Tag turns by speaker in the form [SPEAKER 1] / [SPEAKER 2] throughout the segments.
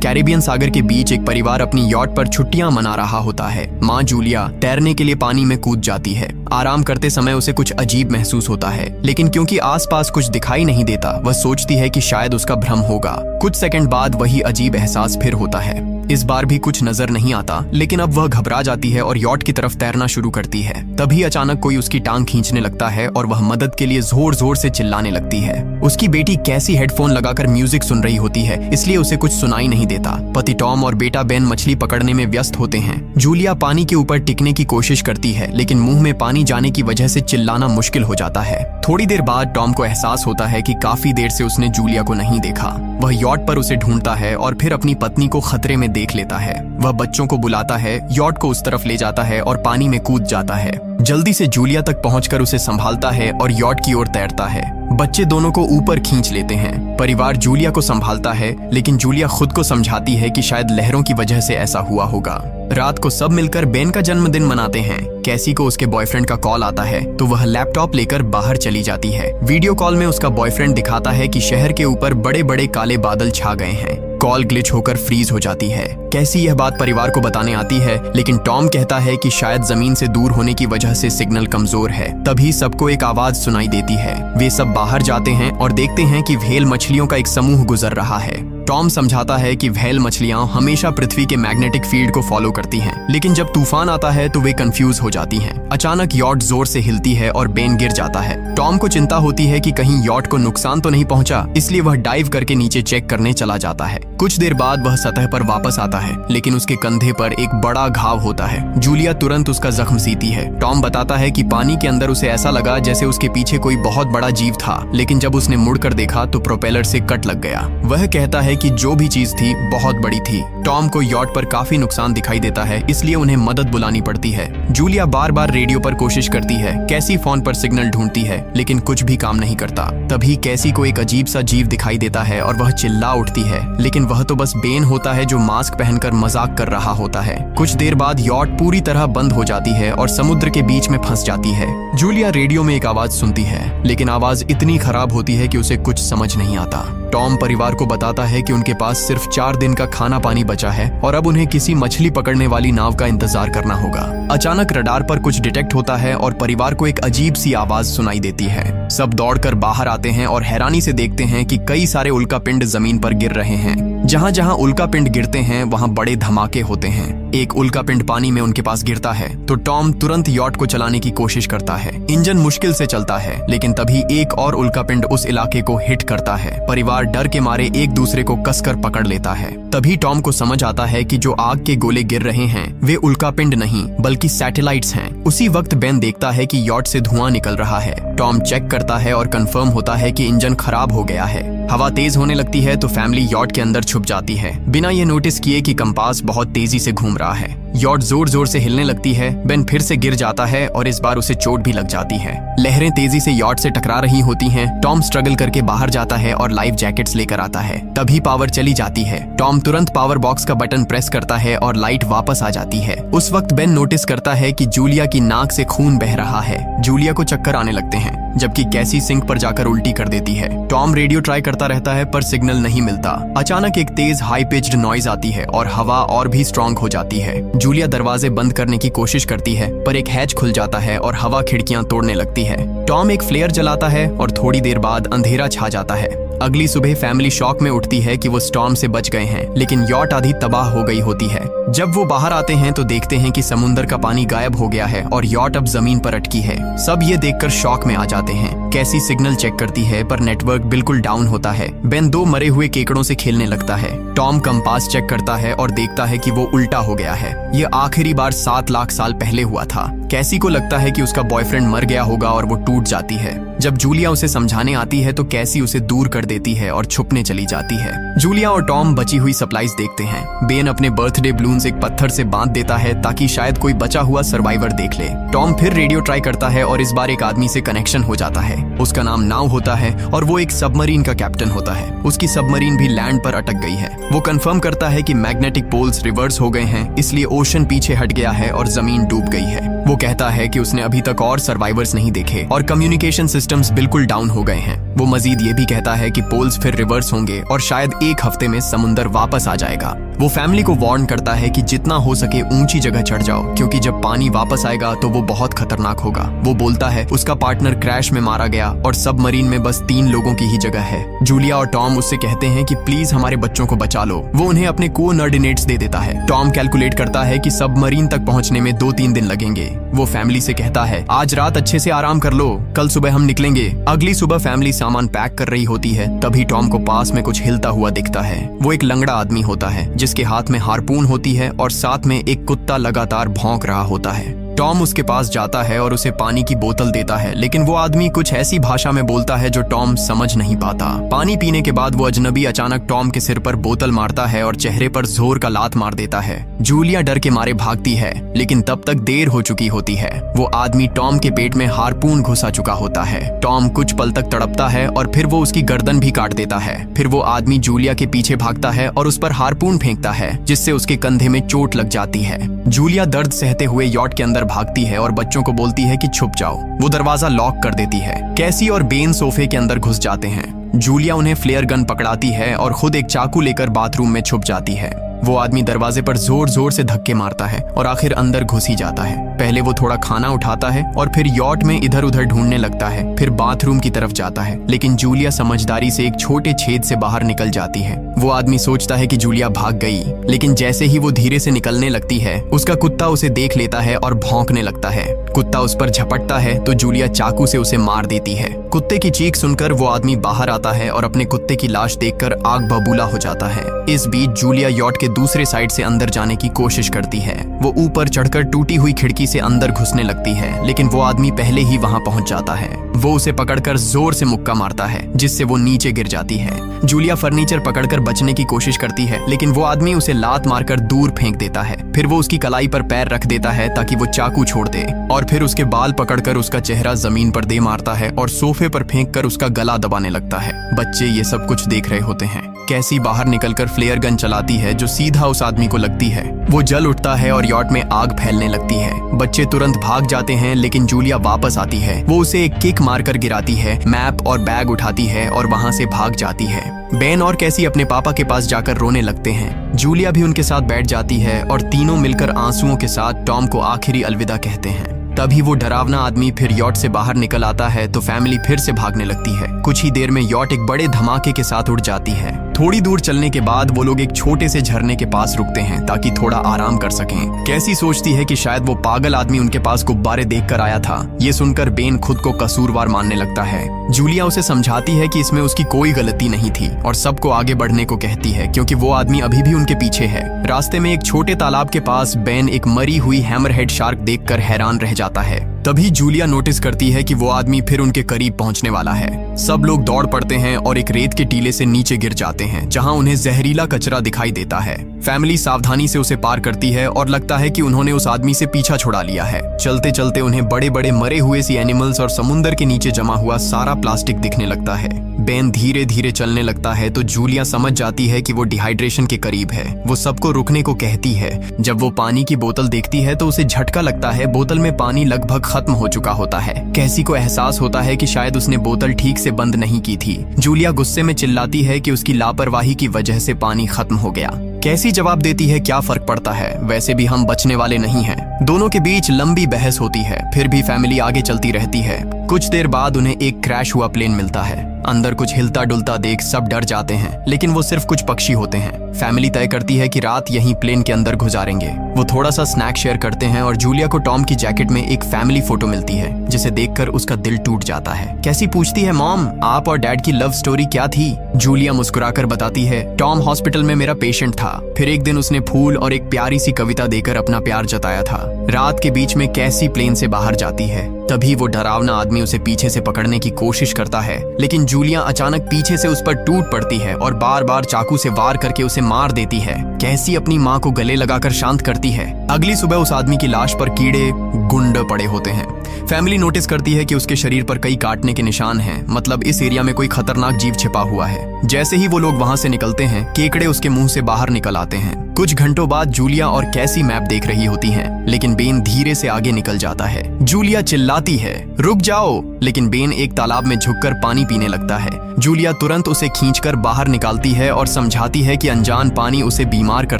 [SPEAKER 1] Caribbean सागर के बीच एक परिवार अपनी यॉट पर छुट्टियां मना रहा होता है। माँ जूलिया तैरने के लिए पानी में कूद जाती है। आराम करते समय उसे कुछ अजीब महसूस होता है, लेकिन क्योंकि आसपास कुछ दिखाई नहीं देता, वह सोचती है कि शायद उसका भ्रम होगा। कुछ सेकंड बाद वही अजीब एहसास फिर होता है। इस बार भी कुछ नजर नहीं आता, लेकिन अब वह घबरा जाती है और यॉट की तरफ तैरना शुरू करती है। तभी अचानक कोई उसकी टांग खींचने लगता है और वह मदद के लिए जोर जोर से चिल्लाने लगती है। उसकी बेटी कैसी हेडफोन लगाकर म्यूजिक सुन रही होती है, इसलिए उसे कुछ सुनाई नहीं देता। पति टॉम और बेटा बेन मछली पकड़ने में व्यस्त होते हैं। जूलिया पानी के ऊपर टिकने की कोशिश करती है, लेकिन मुंह में पानी जाने की वजह से चिल्लाना मुश्किल हो जाता है। थोड़ी देर बाद टॉम को एहसास होता है कि काफी देर से उसने जूलिया को नहीं देखा। वह यॉट पर उसे ढूंढता है और फिर अपनी पत्नी को खतरे में देख लेता है। वह बच्चों को बुलाता है, यॉट को उस तरफ ले जाता है और पानी में कूद जाता है। जल्दी से जूलिया तक पहुंचकर उसे संभालता है और यॉट की ओर तैरता है। बच्चे दोनों को ऊपर खींच लेते हैं। परिवार जूलिया को संभालता है, लेकिन जूलिया खुद को समझाती है कि शायद लहरों की वजह से ऐसा हुआ होगा। रात को सब मिलकर बेन का जन्मदिन मनाते हैं। कैसी को उसके बॉयफ्रेंड का कॉल आता है, तो वह लैपटॉप लेकर बाहर चली जाती है। वीडियो कॉल में उसका बॉयफ्रेंड दिखाता है कि शहर के ऊपर बड़े बड़े काले बादल छा गए हैं। कॉल ग्लिच होकर फ्रीज हो जाती है। कैसी यह बात परिवार को बताने आती है, लेकिन टॉम कहता है कि शायद जमीन से दूर होने की वजह से सिग्नल कमजोर है। तभी सबको एक आवाज सुनाई देती है। वे सब बाहर जाते हैं और देखते हैं कि व्हेल मछलियों का एक समूह गुजर रहा है। टॉम समझाता है कि व्हेल मछलियां हमेशा पृथ्वी के मैग्नेटिक फील्ड को फॉलो करती हैं, लेकिन जब तूफान आता है तो वे कंफ्यूज हो जाती हैं। अचानक यॉट जोर से हिलती है और बेन गिर जाता है। टॉम को चिंता होती है कि कहीं यॉट को नुकसान तो नहीं पहुंचा, इसलिए वह डाइव करके नीचे चेक करने चला जाता है। कुछ देर बाद वह सतह पर वापस आता है, लेकिन उसके कंधे पर एक बड़ा घाव होता है। जूलिया तुरंत उसका जख्म सीती है। टॉम बताता है कि पानी के अंदर उसे ऐसा लगा जैसे उसके पीछे कोई बहुत बड़ा जीव था, लेकिन जब उसने मुड़कर देखा तो प्रोपेलर से कट लग गया। वह कहता है कि जो भी चीज थी बहुत बड़ी थी। टॉम को यॉट पर काफी नुकसान दिखाई देता है, इसलिए उन्हें मदद बुलानी पड़ती है। जूलिया बार बार रेडियो पर कोशिश करती है। कैसी फोन पर सिग्नल ढूंढती है, लेकिन कुछ भी काम नहीं करता। तभी कैसी को एक अजीब सा जीव दिखाई देता है और वह चिल्ला उठती है, लेकिन वह तो बस बेन होता है जो मास्क पहनकर मजाक कर रहा होता है। कुछ देर बाद यॉट पूरी तरह बंद हो जाती है और समुद्र के बीच में फंस जाती है। जूलिया रेडियो में एक आवाज सुनती है, लेकिन आवाज इतनी खराब होती है कि उसे कुछ समझ नहीं आता। टॉम परिवार को बताता है कि उनके पास सिर्फ 4 दिन का खाना पानी बचा है और अब उन्हें किसी मछली पकड़ने वाली नाव का इंतजार करना होगा। अचानक रडार पर कुछ डिटेक्ट होता है और परिवार को एक अजीब सी आवाज सुनाई देती है। सब दौड़कर बाहर आते हैं और हैरानी से देखते हैं कि कई सारे उल्कापिंड जमीन पर गिर रहे हैं। जहां जहां उल्कापिंड गिरते हैं वहां बड़े धमाके होते हैं। एक उल्कापिंड पानी में उनके पास गिरता है तो टॉम तुरंत यॉट को चलाने की कोशिश करता है। इंजन मुश्किल से चलता है, लेकिन तभी एक और उल्कापिंड उस इलाके को हिट करता है। परिवार डर के मारे एक दूसरे को कसकर पकड़ लेता है। तभी टॉम को समझ आता है कि जो आग के गोले गिर रहे हैं वे उल्कापिंड नहीं बल्कि सैटेलाइट्स हैं। उसी वक्त बेन देखता है कि यॉट से धुआं निकल रहा है। टॉम चेक करता है और कंफर्म होता है कि इंजन खराब हो गया है। हवा तेज होने लगती है तो फैमिली यॉट के अंदर छुप जाती है, बिना ये नोटिस किए कि कंपास बहुत तेजी से घूम रहा है। यॉट जोर जोर से हिलने लगती है। बेन फिर से गिर जाता है और इस बार उसे चोट भी लग जाती है। लहरें तेजी से यॉट से टकरा रही होती हैं। टॉम स्ट्रगल करके बाहर जाता है और लाइफ जैकेट्स लेकर आता है। तभी पावर चली जाती है। टॉम तुरंत पावर बॉक्स का बटन प्रेस करता है और लाइट वापस आ जाती है। उस वक्त बेन नोटिस करता है कि जूलिया की नाक से खून बह रहा है। जूलिया को चक्कर आने लगते हैं, जबकि कैसी सिंक पर जाकर उल्टी कर देती है। टॉम रेडियो ट्राई करता रहता है पर सिग्नल नहीं मिलता। अचानक एक तेज हाई पिच्ड नॉइज आती है और हवा और भी स्ट्रॉन्ग हो जाती है। जूलिया दरवाजे बंद करने की कोशिश करती है, पर एक हैच खुल जाता है और हवा खिड़कियां तोड़ने लगती है। टॉम एक फ्लेयर जलाता है और थोड़ी देर बाद अंधेरा छा जाता है। अगली सुबह फैमिली शॉक में उठती है कि वो स्टॉर्म से बच गए हैं, लेकिन यॉट आधी तबाह हो गई होती है। जब वो बाहर आते हैं तो देखते हैं कि समुद्र का पानी गायब हो गया है और यॉट अब जमीन पर अटकी है। सब ये देखकर शॉक में आ जाते हैं। कैसी सिग्नल चेक करती है पर नेटवर्क बिल्कुल डाउन होता है। बेन 2 मरे हुए केकड़ों से खेलने लगता है। टॉम कंपास चेक करता है और देखता है कि वो उल्टा हो गया है। ये आखिरी बार 7 लाख साल पहले हुआ था। कैसी को लगता है कि उसका बॉयफ्रेंड मर गया होगा और वो टूट जाती है। जब जूलिया उसे समझाने आती है तो कैसी उसे दूर कर देती है और छुपने चली जाती है। जूलिया और टॉम बची हुई सप्लाईज देखते हैं। बेन अपने बर्थडे बलून्स एक पत्थर से बांध देता है ताकि शायद कोई बचा हुआ सर्वाइवर देख ले। टॉम फिर रेडियो ट्राई करता है और इस बार एक आदमी से कनेक्शन हो जाता है। उसका नाम नाव होता है और वो एक सबमरीन का कैप्टन होता है। उसकी सबमरीन भी लैंड पर अटक गई है। वो कंफर्म करता है कि मैग्नेटिक पोल्स रिवर्स हो गए हैं, इसलिए ओशन पीछे हट गया है और जमीन डूब गई है। वो कहता है कि उसने अभी तक और सर्वाइवर्स नहीं देखे और कम्युनिकेशन सिस्टम्स बिल्कुल डाउन हो गए हैं। वो मजीद ये भी कहता है कि पोल्स फिर रिवर्स होंगे और शायद एक हफ्ते में समुंदर वापस आ जाएगा। वो फैमिली को वार्न करता है कि जितना हो सके ऊंची जगह चढ़ जाओ, क्योंकि जब पानी वापस आएगा तो वो बहुत खतरनाक होगा। वो बोलता है उसका पार्टनर क्रैश में मारा गया और सबमरीन में बस 3 लोगों की ही जगह है। जूलिया और टॉम उससे कहते हैं कि प्लीज हमारे बच्चों को बचा लो। वो उन्हें अपने कोऑर्डिनेट्स दे देता है। टॉम कैलकुलेट करता है कि सबमरीन तक पहुंचने में 2-3 दिन लगेंगे। वो फैमिली से कहता है आज रात अच्छे से आराम कर लो, कल सुबह हम निकलेंगे। अगली सुबह फैमिली सामान पैक कर रही होती है, तभी टॉम को पास में कुछ हिलता हुआ दिखता है। वो एक लंगड़ा आदमी होता है जिसके हाथ में हार्पून होती है और साथ में एक कुत्ता लगातार भौंक रहा होता है। टॉम उसके पास जाता है और उसे पानी की बोतल देता है, लेकिन वो आदमी कुछ ऐसी भाषा में बोलता है जो टॉम समझ नहीं पाता। पानी पीने के बाद वो अजनबी अचानक टॉम के सिर पर बोतल मारता है और चेहरे पर जोर का लात मार देता है। जूलिया डर के मारे भागती है, लेकिन तब तक देर हो चुकी होती है। वो आदमी टॉम के पेट में हार्पून घुसा चुका होता है। टॉम कुछ पल तक तड़पता है और फिर वो उसकी गर्दन भी काट देता है। फिर वो आदमी जूलिया के पीछे भागता है और उस पर हार्पून फेंकता है, जिससे उसके कंधे में चोट लग जाती है। जूलिया दर्द सहते हुए यॉट के अंदर भागती है और बच्चों को बोलती है कि छुप जाओ। वो दरवाजा लॉक कर देती है। कैसी और बेन सोफे के अंदर घुस जाते हैं। जूलिया उन्हें फ्लेयर गन पकड़ाती है और खुद एक चाकू लेकर बाथरूम में छुप जाती है। वो आदमी दरवाजे पर जोर जोर से धक्के मारता है और आखिर अंदर घुस ही जाता है। पहले वो थोड़ा खाना उठाता है और फिर यॉट में इधर उधर ढूंढने लगता है, फिर बाथरूम की तरफ जाता है, लेकिन जूलिया समझदारी से एक छोटे छेद से बाहर निकल जाती है। वो आदमी सोचता है कि जूलिया भाग गई, लेकिन जैसे ही वो धीरे से निकलने लगती है, उसका कुत्ता उसे देख लेता है और भौंकने लगता है। कुत्ता उस पर झपटता है तो जूलिया चाकू से उसे मार देती है। कुत्ते की चीख सुनकर वो आदमी बाहर आता है और अपने कुत्ते की लाश देखकर आग बबूला हो जाता है। इस बीच जूलिया यॉट के दूसरे साइड से अंदर जाने की कोशिश करती है। वो ऊपर चढ़कर टूटी हुई खिड़की से अंदर घुसने लगती है, लेकिन वो आदमी पहले ही वहां पहुंच जाता है। वो उसे पकड़कर जोर से मुक्का मारता है, जिससे वो नीचे गिर जाती है। जूलिया फर्नीचर पकड़कर बचने की कोशिश करती है, लेकिन वो आदमी उसे लात मारकर दूर फेंक देता है। फिर वो उसकी कलाई पर पैर रख देता है ताकि वो चाकू छोड़ दे, और फिर उसके बाल पकड़कर उसका चेहरा जमीन पर दे मारता है और सोफे पर फेंककर उसका गला दबाने लगता है। बच्चे ये सब कुछ देख रहे होते हैं। कैसी बाहर निकलकर फ्लेयर गन चलाती है जो सीधा उस आदमी को लगती है। वो जल उठता है और यॉट में आग फैलने लगती है। बच्चे तुरंत भाग जाते हैं, लेकिन जूलिया वापस आती है। वो उसे एक किक मारकर गिराती है, मैप और बैग उठाती है और वहां से भाग जाती है। बेन और कैसी अपने पापा के पास जाकर रोने लगते हैं। जूलिया भी उनके साथ बैठ जाती है और तीनों मिलकर आंसुओं के साथ टॉम को आखिरी अलविदा कहते हैं। तभी वो डरावना आदमी फिर यॉट से बाहर निकल आता है तो फैमिली फिर से भागने लगती है। कुछ ही देर में यॉट एक बड़े धमाके के साथ उड़ जाती है। थोड़ी दूर चलने के बाद वो लोग एक छोटे से झरने के पास रुकते हैं ताकि थोड़ा आराम कर सकें। कैसी सोचती है कि शायद वो पागल आदमी उनके पास गुब्बारे देखकर आया था। ये सुनकर बेन खुद को कसूरवार मानने लगता है। जूलिया उसे समझाती है कि इसमें उसकी कोई गलती नहीं थी और सबको आगे बढ़ने को कहती है, क्योंकि वो आदमी अभी भी उनके पीछे है। रास्ते में एक छोटे तालाब के पास बेन एक मरी हुई हैमरहेड शार्क देखकर हैरान रह जाता है। तभी जूलिया नोटिस करती है कि वो आदमी फिर उनके करीब पहुंचने वाला है। सब लोग दौड़ पड़ते हैं और एक रेत के टीले से नीचे गिर जाते हैं, जहां उन्हें जहरीला कचरा दिखाई देता है। फैमिली सावधानी से उसे पार करती है और लगता है कि उन्होंने उस आदमी से पीछा छुड़ा लिया है। चलते चलते उन्हें बड़े बड़े मरे हुए सी एनिमल्स और समुंदर के नीचे जमा हुआ सारा प्लास्टिक दिखने लगता है। बेन धीरे धीरे चलने लगता है तो जूलिया समझ जाती है कि वो डिहाइड्रेशन के करीब है। वो सबको रुकने को कहती है। जब वो पानी की बोतल देखती है तो उसे झटका लगता है। बोतल में पानी लगभग खत्म हो चुका होता है। कैसी को एहसास होता है कि शायद उसने बोतल ठीक से बंद नहीं की थी। जूलिया गुस्से में चिल्लाती है कि उसकी लापरवाही की वजह से पानी खत्म हो गया। कैसी जवाब देती है, क्या फर्क पड़ता है, वैसे भी हम बचने वाले नहीं हैं। दोनों के बीच लंबी बहस होती है, फिर भी फैमिली आगे चलती रहती है। कुछ देर बाद उन्हें एक क्रैश हुआ प्लेन मिलता है। अंदर कुछ हिलता डुलता देख सब डर जाते हैं, लेकिन वो सिर्फ कुछ पक्षी होते हैं। फैमिली तय करती है कि रात यहीं प्लेन के अंदर गुजारेंगे। वो थोड़ा सा स्नैक शेयर करते हैं और जूलिया को टॉम की जैकेट में एक फैमिली फोटो मिलती है, जिसे देखकर उसका दिल टूट जाता है। कैसी पूछती है, मॉम आप और डैड की लव स्टोरी क्या थी? जूलिया मुस्कुराकर बताती है, टॉम हॉस्पिटल में मेरा पेशेंट था। फिर एक दिन उसने फूल और एक प्यारी सी कविता देकर अपना प्यार जताया था। रात के बीच में कैसी प्लेन से बाहर जाती है। तभी वो डरावना आदमी उसे पीछे से पकड़ने की कोशिश करता है, लेकिन जूलिया अचानक पीछे से उस पर टूट पड़ती है और बार बार चाकू से वार करके उसे मार देती है। कैसी अपनी माँ को गले लगाकर शांत करती है। अगली सुबह उस आदमी की लाश पर कीड़े गुंड पड़े होते हैं। फैमिली नोटिस करती है कि उसके शरीर पर कई काटने के निशान हैं, मतलब इस एरिया में कोई खतरनाक जीव छिपा हुआ है। जैसे ही वो लोग वहां से निकलते हैं, केकड़े उसके मुंह से बाहर निकल आते हैं। कुछ घंटों बाद जूलिया और कैसी मैप देख रही होती हैं, लेकिन बेन धीरे से आगे निकल जाता है। जूलिया चिल्लाती है, रुक जाओ, लेकिन बेन एक तालाब में झुककर पानी पीने लगता है। जूलिया तुरंत उसे खींचकर बाहर निकालती है और समझाती है कि अनजान पानी उसे बीमार कर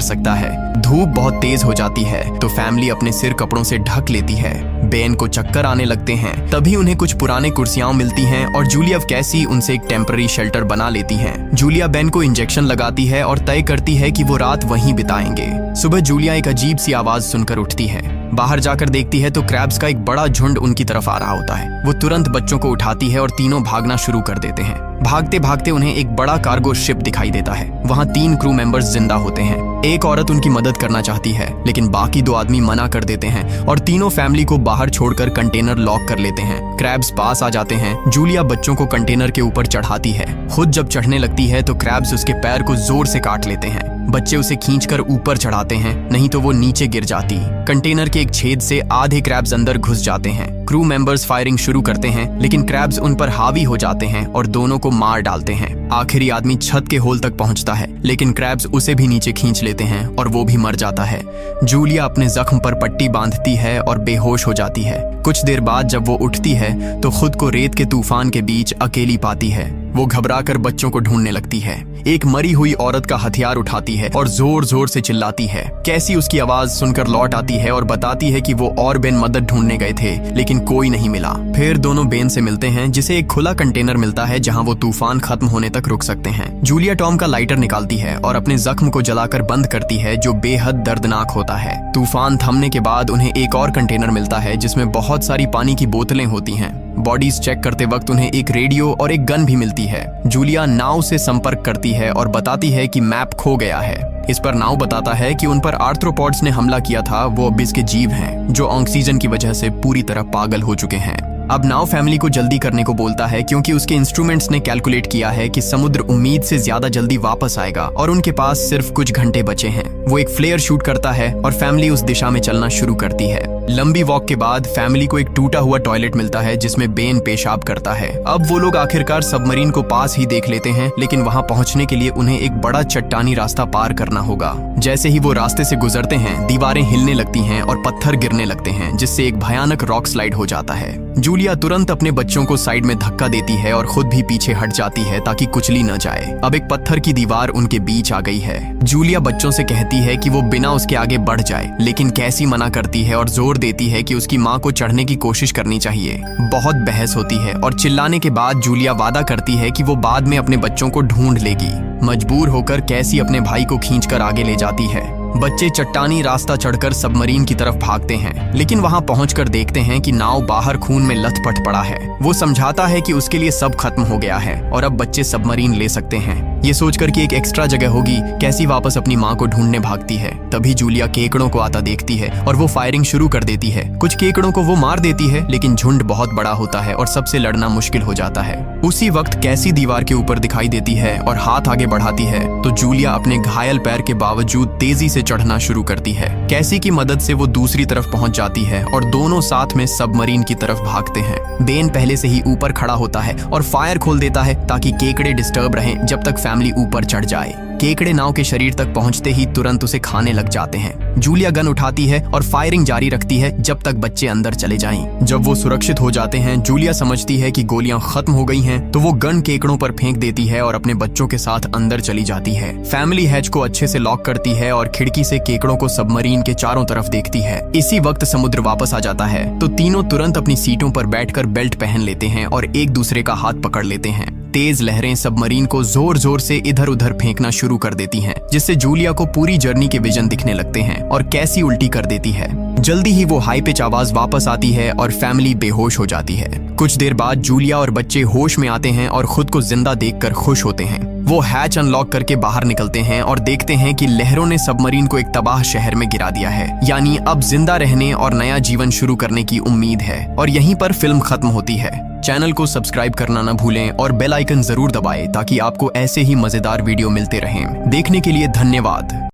[SPEAKER 1] सकता है। धूप बहुत तेज हो जाती है तो फैमिली अपने सिर कपड़ों से ढक लेती है। बेन को चक्कर आने लगते हैं। तभी उन्हें कुछ पुराने कुर्सियां मिलती हैं और जूलिया कैसी उनसे एक टेम्पररी शेल्टर बना लेती हैं। जूलिया बेन को इंजेक्शन लगाती है और तय करती है कि वो रात वहीं बिताएंगे। सुबह जूलिया एक अजीब सी आवाज सुनकर उठती है। बाहर जाकर देखती है तो क्रैब्स का एक बड़ा झुंड उनकी तरफ आ रहा होता है। वो तुरंत बच्चों को उठाती है और तीनों भागना शुरू कर देते हैं। भागते भागते उन्हें एक बड़ा कार्गो शिप दिखाई देता है। वहाँ 3 क्रू मेंबर्स जिंदा होते हैं। एक औरत उनकी मदद करना चाहती है, लेकिन बाकी 2 आदमी मना कर देते हैं और तीनों फैमिली को बाहर छोड़कर कंटेनर लॉक कर लेते हैं। क्रैब्स पास आ जाते हैं। जूलिया बच्चों को कंटेनर के ऊपर चढ़ाती है। खुद जब चढ़ने लगती है तो क्रैब्स उसके पैर को जोर से काट लेते हैं। बच्चे उसे खींचकर ऊपर चढ़ाते हैं, नहीं तो वो नीचे गिर जाती। कंटेनर के एक छेद से आधे क्रैब्स अंदर घुस जाते हैं। क्रू मेंबर्स फायरिंग शुरू करते हैं, लेकिन क्रैब्स उन पर हावी हो जाते हैं और दोनों को मार डालते हैं। आखिरी आदमी छत के होल तक पहुंचता है, लेकिन क्रैब्स उसे भी नीचे खींच लेते हैं और वो भी मर जाता है। जूलिया अपने जख्म पर पट्टी बांधती है और बेहोश हो जाती है। कुछ देर बाद जब वो उठती है तो खुद को रेत के तूफान के बीच अकेली पाती है। वो घबराकर बच्चों को ढूंढने लगती है। एक मरी हुई औरत का हथियार उठाती है और जोर जोर से चिल्लाती है। कैसी उसकी आवाज सुनकर लौट आती है और बताती है कि वो और बेन मदद ढूंढने गए थे, लेकिन कोई नहीं मिला। फिर दोनों बेन से मिलते हैं, जिसे एक खुला कंटेनर मिलता है जहां वो तूफान खत्म होने तक रुक सकते हैं। जूलिया टॉम का लाइटर निकालती है और अपने जख्म को जलाकर बंद करती है, जो बेहद दर्दनाक होता है। तूफान थमने के बाद उन्हें एक और कंटेनर मिलता है जिसमें बहुत सारी पानी की बोतलें होती हैं। बॉडीज चेक करते वक्त उन्हें एक रेडियो और एक गन भी मिलती है। जूलिया नाव से संपर्क करती है और बताती है कि मैप खो गया है। इस पर नाव बताता है कि उन पर आर्थ्रोपॉड्स ने हमला किया था। वो अबिस के जीव हैं जो ऑक्सीजन की वजह से पूरी तरह पागल हो चुके हैं। अब नाव फैमिली को जल्दी करने को बोलता है, क्योंकि उसके इंस्ट्रूमेंट्स ने कैलकुलेट किया है कि समुद्र उम्मीद से ज्यादा जल्दी वापस आएगा और उनके पास सिर्फ कुछ घंटे बचे हैं। वो एक फ्लेयर शूट करता है और फैमिली उस दिशा में चलना शुरू करती है। लंबी वॉक के बाद फैमिली को एक टूटा हुआ टॉयलेट मिलता है जिसमें बेन पेशाब करता है। अब वो लोग आखिरकार सबमरीन को पास ही देख लेते हैं, लेकिन वहां पहुंचने के लिए उन्हें एक बड़ा चट्टानी रास्ता पार करना होगा। जैसे ही वो रास्ते से गुजरते हैं, दीवारें हिलने लगती हैं और पत्थर गिरने लगते हैं, जिससे एक भयानक रॉक स्लाइड हो जाता है। जूलिया तुरंत अपने बच्चों को साइड में धक्का देती है और खुद भी पीछे हट जाती है ताकि कुचली न जाए। अब एक पत्थर की दीवार उनके बीच आ गई है। जूलिया बच्चों से कहती है कि वो बिना उसके आगे बढ़ जाए, लेकिन कैसी मना करती है और जोर देती है कि उसकी माँ को चढ़ने की कोशिश करनी चाहिए। बहुत बहस होती है और चिल्लाने के बाद जूलिया वादा करती है कि वो बाद में अपने बच्चों को ढूंढ लेगी। मजबूर होकर कैसी अपने भाई को खींचकर आगे ले जाती है। बच्चे चट्टानी रास्ता चढ़कर सबमरीन की तरफ भागते हैं, लेकिन वहां पहुंचकर देखते हैं कि नाव बाहर खून में लथपथ पड़ा है। वो समझाता है कि उसके लिए सब खत्म हो गया है और अब बच्चे सबमरीन ले सकते हैं। ये सोचकर कि एक एक्स्ट्रा जगह होगी, कैसी वापस अपनी माँ को ढूंढने भागती है। तभी जूलिया केकड़ों को आता देखती है और वो फायरिंग शुरू कर देती है। कुछ केकड़ों को वो मार देती है, लेकिन झुंड बहुत बड़ा होता है और सबसे लड़ना मुश्किल हो जाता है। उसी वक्त कैसी दीवार के ऊपर दिखाई देती है और हाथ आगे बढ़ाती है तो जूलिया अपने घायल पैर के बावजूद तेजी से चढ़ना शुरू करती है। कैसी की मदद से वो दूसरी तरफ पहुंच जाती है और दोनों साथ में सबमरीन की तरफ भागते हैं। बेन पहले से ही ऊपर खड़ा होता है और फायर खोल देता है ताकि केकड़े डिस्टर्ब रहें जब तक फैमिली ऊपर चढ़ जाए। केकड़े नाव के शरीर तक पहुंचते ही तुरंत उसे खाने लग जाते हैं। जूलिया गन उठाती है और फायरिंग जारी रखती है जब तक बच्चे अंदर चले जाएं। जब वो सुरक्षित हो जाते हैं, जूलिया समझती है कि गोलियां खत्म हो गई हैं, तो वो गन केकड़ों पर फेंक देती है और अपने बच्चों के साथ अंदर चली जाती है। फैमिली हैच को अच्छे से लॉक करती है और खिड़की से केकड़ों को सबमरीन के चारों तरफ देखती है। इसी वक्त समुद्र वापस आ जाता है तो तीनों तुरंत अपनी सीटों पर बैठकर बेल्ट पहन लेते हैं और एक दूसरे का हाथ पकड़ लेते हैं। तेज लहरें सबमरीन को जोर जोर से इधर उधर फेंकना शुरू कर देती हैं, जिससे जूलिया को पूरी जर्नी के विजन दिखने लगते हैं और कैसी उल्टी कर देती है। जल्दी ही वो हाई पिच आवाज वापस आती है और फैमिली बेहोश हो जाती है। कुछ देर बाद जूलिया और बच्चे होश में आते हैं और खुद को जिंदा देखकर खुश होते हैं। वो हैच अनलॉक करके बाहर निकलते हैं और देखते हैं कि लहरों ने सबमरीन को एक तबाह शहर में गिरा दिया है। यानी अब जिंदा रहने और नया जीवन शुरू करने की उम्मीद है। और यहीं पर फिल्म खत्म होती है। चैनल को सब्सक्राइब करना न भूलें और बेल आइकन जरूर दबाएं ताकि आपको ऐसे ही मजेदार वीडियो मिलते रहें। देखने के लिए धन्यवाद।